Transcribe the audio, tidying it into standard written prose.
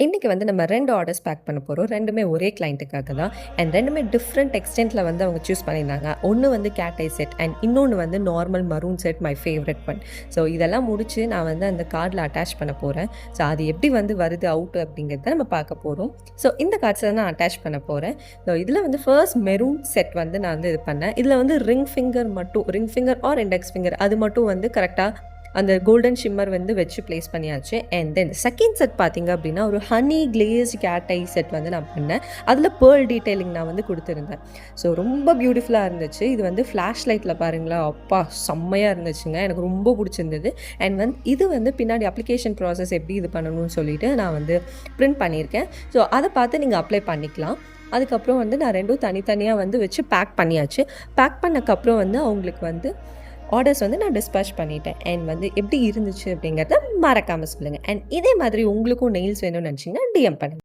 இன்னைக்கு வந்து நம்ம 2 ஆர்டர்ஸ் பேக் பண்ண போறோம். 2மே ஒரே கிளையண்ட்டுக்காக தான். அண்ட் 2மே டிஃப்ரெண்ட் எக்ஸ்டென்ட்ல வந்து அவங்க சூஸ் பண்ணியிருந்தாங்க. ஒண்ணு வந்து கேட் ஐ செட் அண்ட் இன்னொன்னு வந்து normal maroon set my favourite one. So இதெல்லாம் முடிச்சு நான் வந்து அந்த கார்டில் அட்டாச் பண்ண போறேன். ஸோ அது எப்படி வந்து வருது அவுட் அப்படிங்கிறத நம்ம பார்க்க போறோம். ஸோ இந்த கார்ட்ஸை நான் அட்டாச் பண்ண போறேன். ஸோ இதில் வந்து ஃபர்ஸ்ட் மெரூன் செட் வந்து நான் வந்து இது பண்ணேன். இதில் வந்து ring finger R index finger அது மட்டும் வந்து கரெக்டாக அந்த கோல்டன் ஷிம்மர் வந்து வச்சு ப்ளேஸ் பண்ணியாச்சு. அண்ட் தென் செகண்ட் செட் பார்த்திங்க அப்படின்னா ஒரு ஹனி கிளேஸ்ட் கேட் ஐ செட் வந்து நான் பண்ணேன். அதில் பேர்ல் டீட்டெயிலிங் நான் வந்து கொடுத்துருந்தேன். ஸோ ரொம்ப பியூட்டிஃபுல்லாக இருந்துச்சு. இது வந்து ஃப்ளாஷ் லைட்டில் பாருங்களேன், அப்பா செம்மையாக இருந்துச்சுங்க. எனக்கு ரொம்ப பிடிச்சிருந்தது. அண்ட் வந்து இது வந்து பின்னாடி அப்ளிகேஷன் ப்ராசஸ் எப்படி இது பண்ணணும்னு சொல்லிட்டு நான் வந்து பிரிண்ட் பண்ணியிருக்கேன். ஸோ அதை பார்த்து நீங்கள் அப்ளை பண்ணிக்கலாம். அதுக்கப்புறம் வந்து நான் 2ம் தனித்தனியாக வந்து வச்சு பேக் பண்ணியாச்சு. பேக் பண்ணக்கப்புறம் வந்து அவங்களுக்கு வந்து ஆர்டர்ஸ் வந்து நான் டிஸ்பேச் பண்ணிட்டேன். அண்ட் வந்து எப்படி இருந்துச்சு அப்படிங்கிறத மறக்காமல் சொல்லுங்கள். அண்ட் இதே மாதிரி உங்களுக்கும் நெயில்ஸ் வேணும்னு நினச்சிங்கன்னா டிஎம் பண்ணுங்கள்.